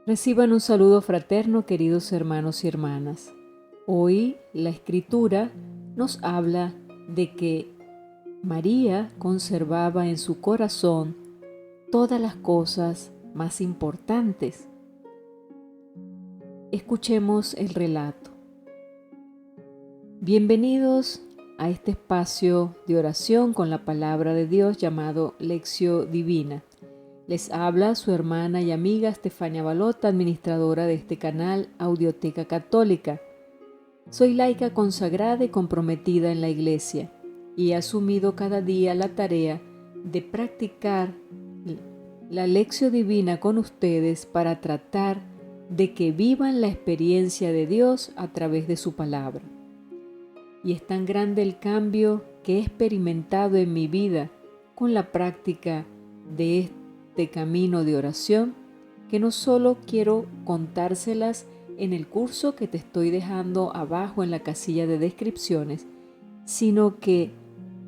Reciban un saludo fraterno, queridos hermanos y hermanas. Hoy la Escritura nos habla de que María conservaba en su corazón todas las cosas más importantes. Escuchemos el relato. Bienvenidos a este espacio de oración con la palabra de Dios llamado Lección Divina. Les habla su hermana y amiga Estefania Balota, administradora de este canal Audioteca Católica. Soy laica consagrada y comprometida en la Iglesia y he asumido cada día la tarea de practicar la Lección Divina con ustedes para tratar de que vivan la experiencia de Dios a través de su palabra. Y es tan grande el cambio que he experimentado en mi vida con la práctica de este camino de oración, que no solo quiero contárselas en el curso que te estoy dejando abajo en la casilla de descripciones, sino que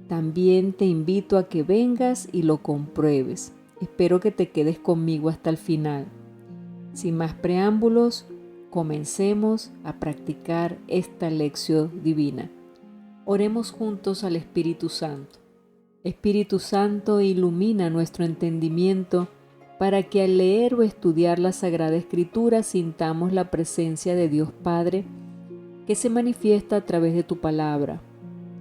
también te invito a que vengas y lo compruebes. Espero que te quedes conmigo hasta el final. Sin más preámbulos, comencemos a practicar esta lección divina. Oremos juntos al Espíritu Santo. Espíritu Santo, ilumina nuestro entendimiento para que al leer o estudiar la Sagrada Escritura sintamos la presencia de Dios Padre que se manifiesta a través de tu palabra.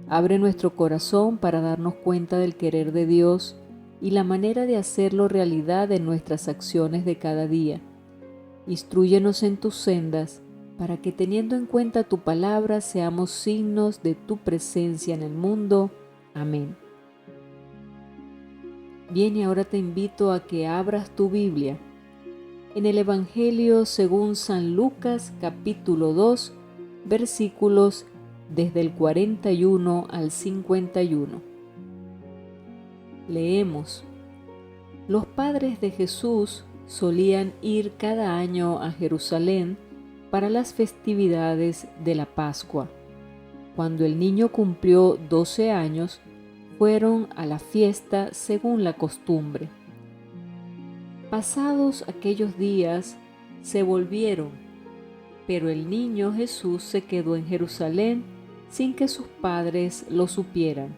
Abre nuestro corazón para darnos cuenta del querer de Dios y la manera de hacerlo realidad en nuestras acciones de cada día. Instrúyenos en tus sendas para que teniendo en cuenta tu palabra seamos signos de tu presencia en el mundo. Amén. Bien, y ahora te invito a que abras tu Biblia en el Evangelio según San Lucas capítulo 2, versículos desde el 41 al 51. Leemos: Los padres de Jesús solían ir cada año a Jerusalén para las festividades de la Pascua. Cuando el niño cumplió 12 años, fueron a la fiesta según la costumbre. Pasados aquellos días, se volvieron, pero el niño Jesús se quedó en Jerusalén sin que sus padres lo supieran.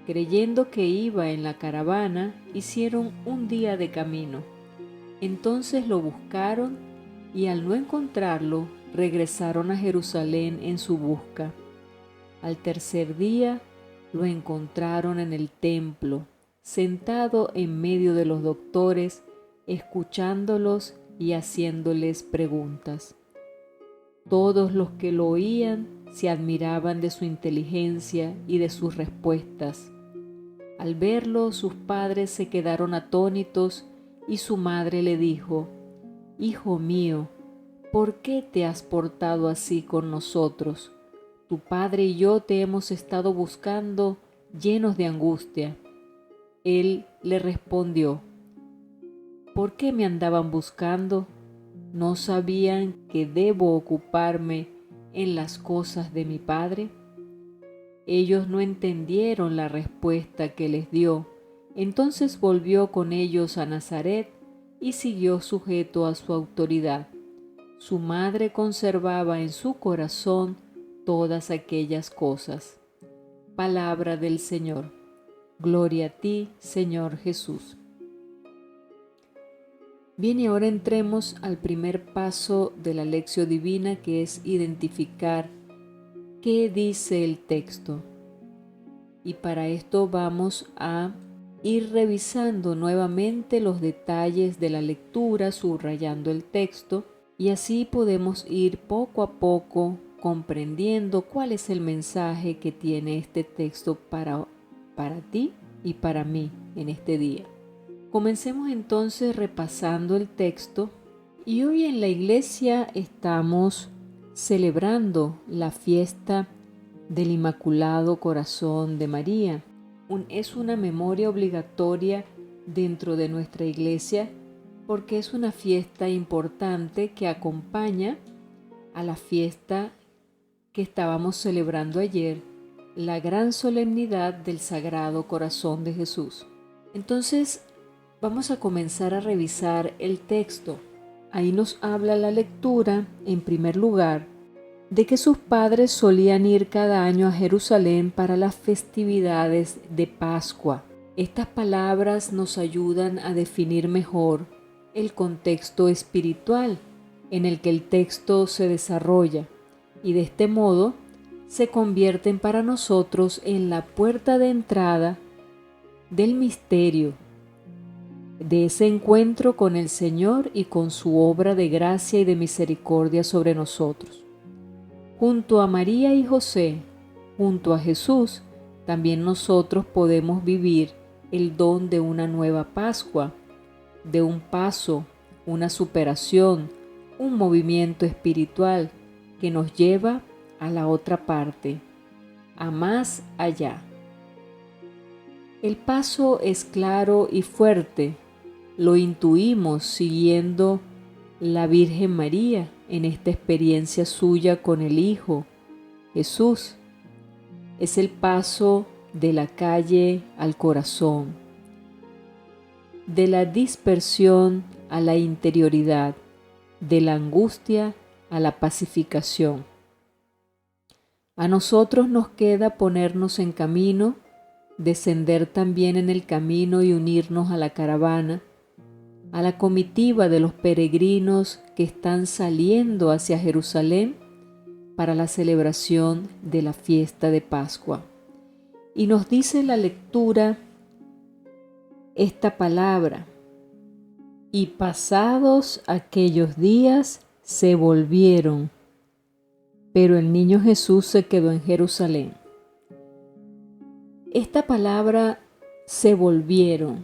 Creyendo que iba en la caravana, hicieron un día de camino. Entonces lo buscaron y al no encontrarlo, regresaron a Jerusalén en su busca. Al tercer día, lo encontraron en el templo, sentado en medio de los doctores, escuchándolos y haciéndoles preguntas. Todos los que lo oían se admiraban de su inteligencia y de sus respuestas. Al verlo, sus padres se quedaron atónitos y su madre le dijo: «Hijo mío, ¿por qué te has portado así con nosotros? Tu padre y yo te hemos estado buscando llenos de angustia». Él le respondió: «¿Por qué me andaban buscando? ¿No sabían que debo ocuparme en las cosas de mi padre?». Ellos no entendieron la respuesta que les dio. Entonces volvió con ellos a Nazaret y siguió sujeto a su autoridad. Su madre conservaba en su corazón todas aquellas cosas. Palabra del Señor. Gloria a ti, Señor Jesús. Bien, y ahora entremos al primer paso de la lección divina, que es identificar qué dice el texto. Y para esto vamos a ir revisando nuevamente los detalles de la lectura, subrayando el texto, y así podemos ir poco a poco comprendiendo cuál es el mensaje que tiene este texto para ti y para mí en este día. Comencemos entonces repasando el texto, y hoy en la iglesia estamos celebrando la fiesta del Inmaculado Corazón de María. Es una memoria obligatoria dentro de nuestra iglesia porque es una fiesta importante que acompaña a la fiesta que estábamos celebrando ayer, la gran solemnidad del Sagrado Corazón de Jesús. Entonces, vamos a comenzar a revisar el texto. Ahí nos habla la lectura, en primer lugar, de que sus padres solían ir cada año a Jerusalén para las festividades de Pascua. Estas palabras nos ayudan a definir mejor el contexto espiritual en el que el texto se desarrolla y de este modo se convierten para nosotros en la puerta de entrada del misterio, de ese encuentro con el Señor y con su obra de gracia y de misericordia sobre nosotros. Junto a María y José, junto a Jesús, también nosotros podemos vivir el don de una nueva Pascua, de un paso, una superación, un movimiento espiritual que nos lleva a la otra parte, a más allá. El paso es claro y fuerte, lo intuimos siguiendo la Virgen María en esta experiencia suya con el Hijo, Jesús. Es el paso de la calle al corazón, de la dispersión a la interioridad, de la angustia a la pacificación. A nosotros nos queda ponernos en camino, descender también en el camino y unirnos a la caravana, a la comitiva de los peregrinos que están saliendo hacia Jerusalén para la celebración de la fiesta de Pascua. Y nos dice la lectura esta palabra: y pasados aquellos días se volvieron, pero el niño Jesús se quedó en Jerusalén. Esta palabra se volvieron,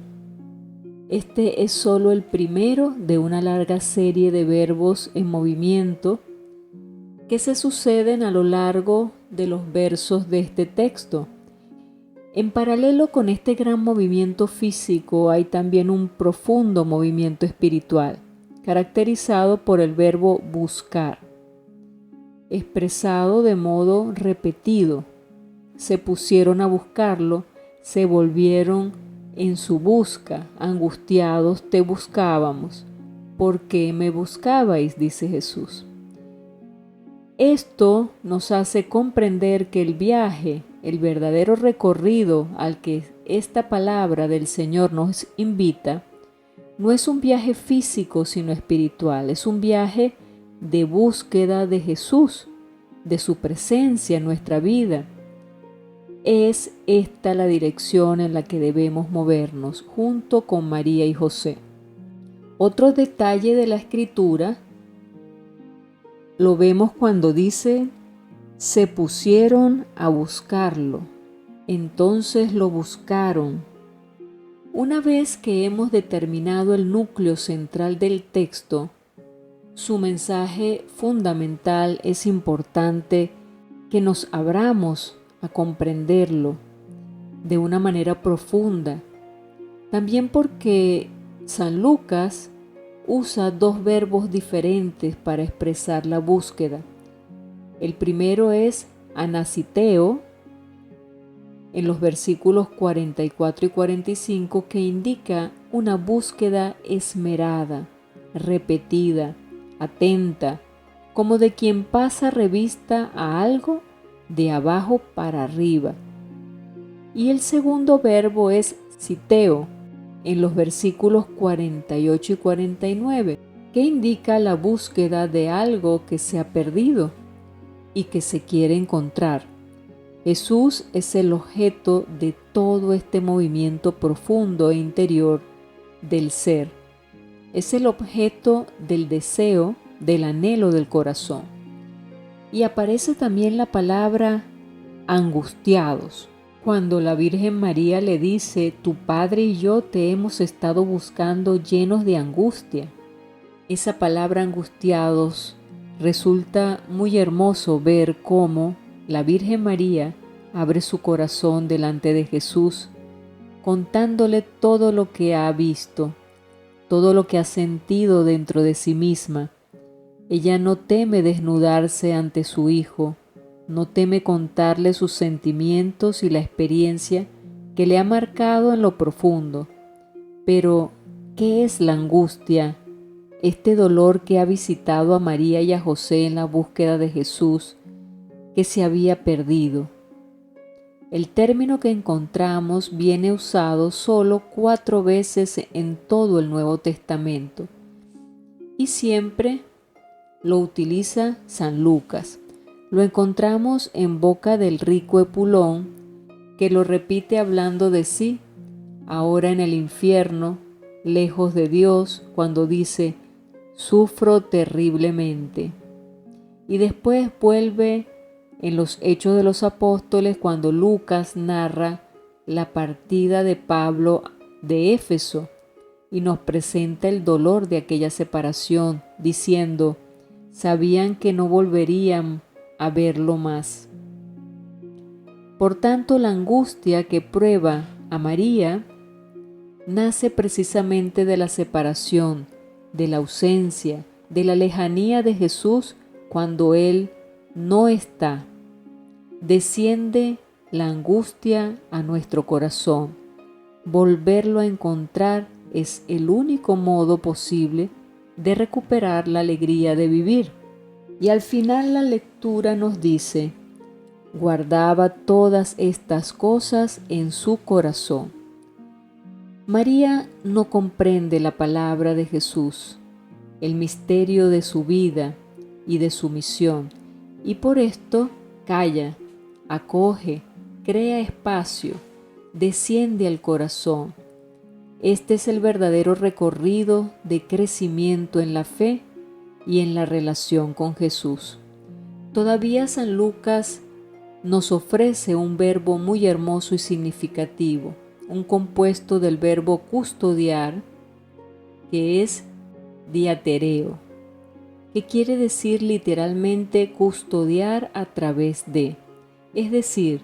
este es solo el primero de una larga serie de verbos en movimiento que se suceden a lo largo de los versos de este texto. En paralelo con este gran movimiento físico hay también un profundo movimiento espiritual, caracterizado por el verbo buscar, expresado de modo repetido. Se pusieron a buscarlo, se volvieron en su busca, angustiados te buscábamos. ¿Por qué me buscabais?, dice Jesús. Esto nos hace comprender que el viaje, el verdadero recorrido al que esta palabra del Señor nos invita, no es un viaje físico sino espiritual, es un viaje de búsqueda de Jesús, de su presencia en nuestra vida. Es esta la dirección en la que debemos movernos junto con María y José. Otro detalle de la Escritura lo vemos cuando dice: se pusieron a buscarlo, entonces lo buscaron. Una vez que hemos determinado el núcleo central del texto, su mensaje fundamental, es importante que nos abramos a comprenderlo de una manera profunda. También porque San Lucas usa dos verbos diferentes para expresar la búsqueda. El primero es anasiteo, en los versículos 44 y 45, que indica una búsqueda esmerada, repetida, atenta, como de quien pasa revista a algo de abajo para arriba. Y el segundo verbo es citeo, en los versículos 48 y 49, que indica la búsqueda de algo que se ha perdido y que se quiere encontrar. Jesús es el objeto de todo este movimiento profundo e interior del ser. Es el objeto del deseo, del anhelo del corazón. Y aparece también la palabra angustiados, cuando la Virgen María le dice: tu padre y yo te hemos estado buscando llenos de angustia. Esa palabra angustiados resulta muy hermoso ver cómo la Virgen María abre su corazón delante de Jesús, contándole todo lo que ha visto, todo lo que ha sentido dentro de sí misma. Ella no teme desnudarse ante su Hijo, no teme contarle sus sentimientos y la experiencia que le ha marcado en lo profundo. Pero, ¿qué es la angustia este dolor que ha visitado a María y a José en la búsqueda de Jesús, que se había perdido. El término que encontramos viene usado solo 4 veces en todo el Nuevo Testamento y siempre lo utiliza San Lucas. Lo encontramos en boca del rico Epulón, que lo repite hablando de sí, ahora en el infierno, lejos de Dios, cuando dice, sufro terriblemente. Y después vuelve en los Hechos de los Apóstoles cuando Lucas narra la partida de Pablo de Éfeso y nos presenta el dolor de aquella separación, diciendo, sabían que no volverían a verlo más. Por tanto, la angustia que prueba a María nace precisamente de la separación, de la ausencia, de la lejanía de Jesús cuando Él no está. Desciende la angustia a nuestro corazón. Volverlo a encontrar es el único modo posible de recuperar la alegría de vivir. Y al final la lectura nos dice, guardaba todas estas cosas en su corazón. María no comprende la palabra de Jesús, el misterio de su vida y de su misión, y por esto calla, acoge, crea espacio, desciende al corazón. Este es el verdadero recorrido de crecimiento en la fe y en la relación con Jesús. Todavía San Lucas nos ofrece un verbo muy hermoso y significativo, un compuesto del verbo custodiar, que es diatereo, que quiere decir literalmente custodiar a través de, es decir,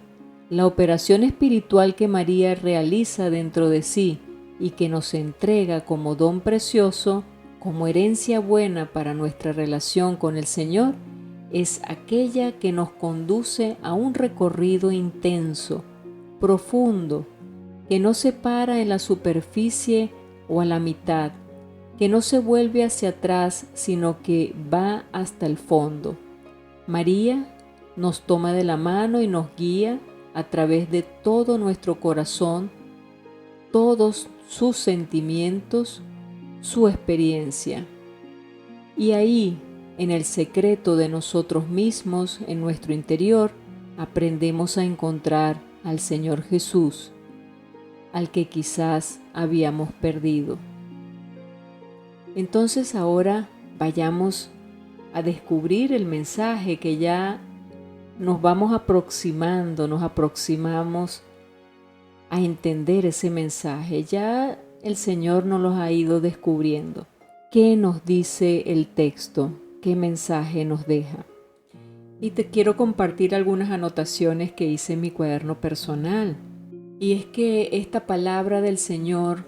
la operación espiritual que María realiza dentro de sí y que nos entrega como don precioso, como herencia buena para nuestra relación con el Señor, es aquella que nos conduce a un recorrido intenso, profundo, que no se para en la superficie o a la mitad, que no se vuelve hacia atrás, sino que va hasta el fondo. María nos toma de la mano y nos guía a través de todo nuestro corazón, todos sus sentimientos, su experiencia. Y ahí, en el secreto de nosotros mismos, en nuestro interior, aprendemos a encontrar al Señor Jesús, al que quizás habíamos perdido. Entonces ahora vayamos a descubrir el mensaje que ya nos vamos aproximando, nos aproximamos a entender ese mensaje. Ya el Señor nos los ha ido descubriendo. ¿Qué nos dice el texto? ¿Qué mensaje nos deja? Y te quiero compartir algunas anotaciones que hice en mi cuaderno personal. Y es que esta palabra del Señor,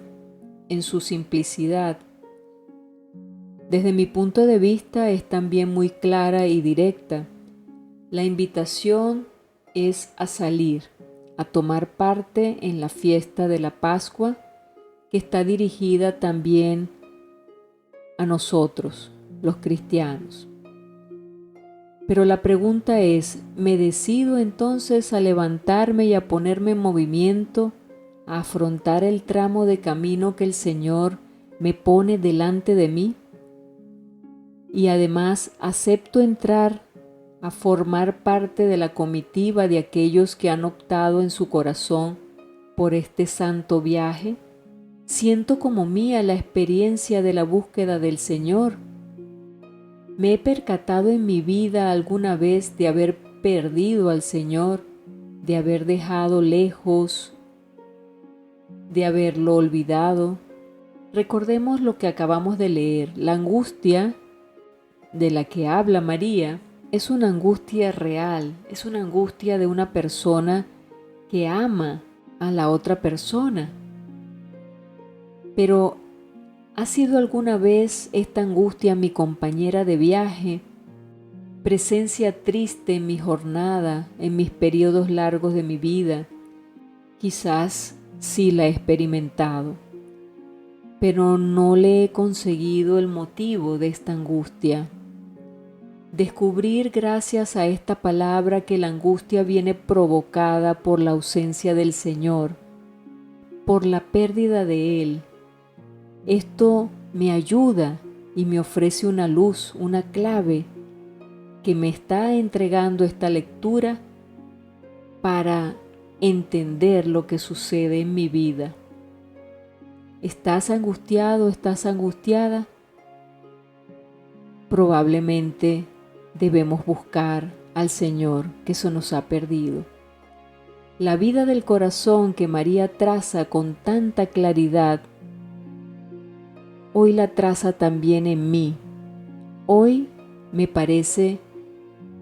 en su simplicidad, desde mi punto de vista es también muy clara y directa. La invitación es a salir, a tomar parte en la fiesta de la Pascua, que está dirigida también a nosotros, los cristianos. Pero la pregunta es, ¿me decido entonces a levantarme y a ponerme en movimiento, a afrontar el tramo de camino que el Señor me pone delante de mí? Y además acepto entrar a formar parte de la comitiva de aquellos que han optado en su corazón por este santo viaje. Siento como mía la experiencia de la búsqueda del Señor. ¿Me he percatado en mi vida alguna vez de haber perdido al Señor, de haber dejado lejos, de haberlo olvidado? Recordemos lo que acabamos de leer. La angustia de la que habla María es una angustia real, es una angustia de una persona que ama a la otra persona. Pero ¿ha sido alguna vez esta angustia mi compañera de viaje, presencia triste en mi jornada, en mis periodos largos de mi vida? Quizás sí la he experimentado. pero no le he conseguido el motivo de esta angustia. Descubrir gracias a esta palabra que la angustia viene provocada por la ausencia del Señor, por la pérdida de Él. Esto me ayuda y me ofrece una luz, una clave que me está entregando esta lectura para entender lo que sucede en mi vida. ¿Estás angustiado? ¿Estás angustiada? Probablemente debemos buscar al Señor, que se nos ha perdido. La vida del corazón que María traza con tanta claridad, hoy la traza también en mí. Hoy me parece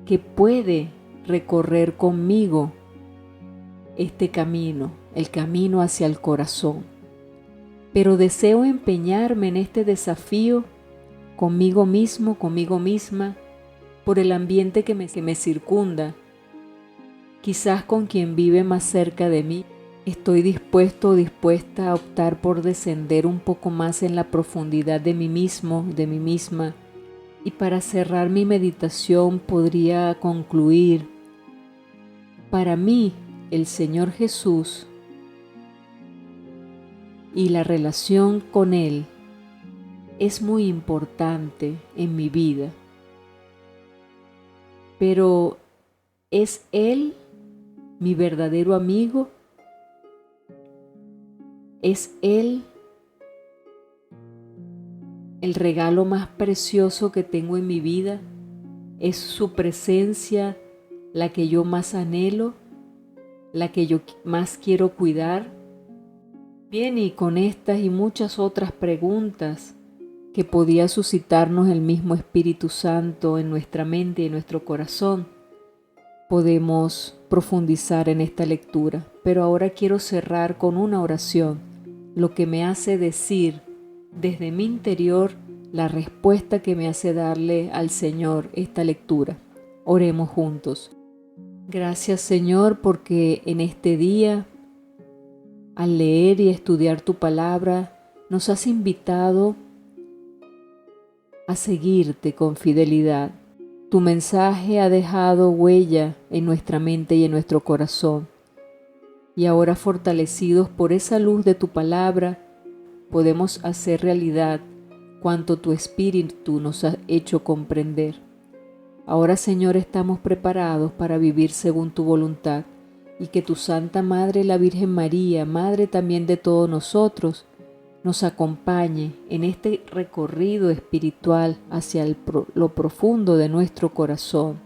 que puede recorrer conmigo este camino, el camino hacia el corazón. Pero deseo empeñarme en este desafío conmigo mismo, conmigo misma, por el ambiente que me circunda, quizás con quien vive más cerca de mí. Estoy dispuesto o dispuesta a optar por descender un poco más en la profundidad de mí mismo, de mí misma. Y para cerrar mi meditación podría concluir: para mí, el Señor Jesús y la relación con Él es muy importante en mi vida. Pero ¿es Él mi verdadero amigo? ¿Es Él el regalo más precioso que tengo en mi vida? ¿Es su presencia la que yo más anhelo, la que yo más quiero cuidar? Bien, y con estas y muchas otras preguntas que podía suscitarnos el mismo Espíritu Santo en nuestra mente y en nuestro corazón, podemos profundizar en esta lectura. Pero ahora quiero cerrar con una oración, lo que me hace decir desde mi interior la respuesta que me hace darle al Señor esta lectura. Oremos juntos. Gracias, Señor, porque en este día, al leer y estudiar tu palabra, nos has invitado a seguirte con fidelidad. Tu mensaje ha dejado huella en nuestra mente y en nuestro corazón. Y ahora, fortalecidos por esa luz de tu palabra, podemos hacer realidad cuanto tu Espíritu nos ha hecho comprender. Ahora, Señor, estamos preparados para vivir según tu voluntad, y que tu Santa Madre, la Virgen María, Madre también de todos nosotros, nos acompañe en este recorrido espiritual hacia lo profundo de nuestro corazón,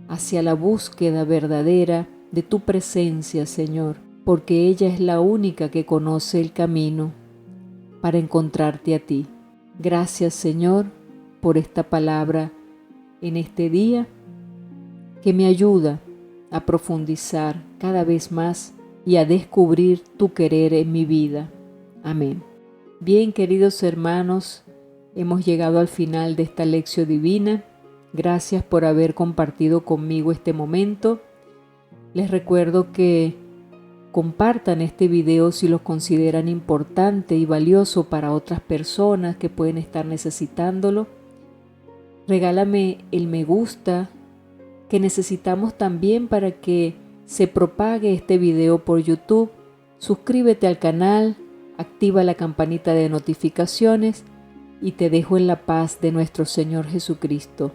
hacia la búsqueda verdadera de tu presencia, Señor, porque ella es la única que conoce el camino para encontrarte a ti. Gracias, Señor, por esta palabra en este día que me ayuda a profundizar cada vez más y a descubrir tu querer en mi vida. Amén. Bien, queridos hermanos, hemos llegado al final de esta lección divina. Gracias por haber compartido conmigo este momento. Les recuerdo que compartan este video si los consideran importante y valioso para otras personas que pueden estar necesitándolo. Regálame el me gusta que necesitamos también para que se propague este video por YouTube. Suscríbete al canal, activa la campanita de notificaciones y te dejo en la paz de nuestro Señor Jesucristo.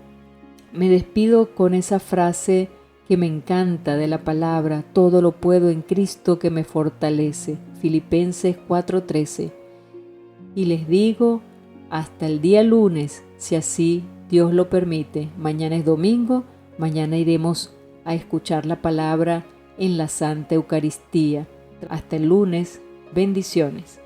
Me despido con esa frase que me encanta de la palabra: todo lo puedo en Cristo que me fortalece. Filipenses 4:13. Y les digo, hasta el día lunes, si así Dios lo permite. Mañana es domingo, mañana iremos a escuchar la palabra en la Santa Eucaristía. Hasta el lunes, bendiciones.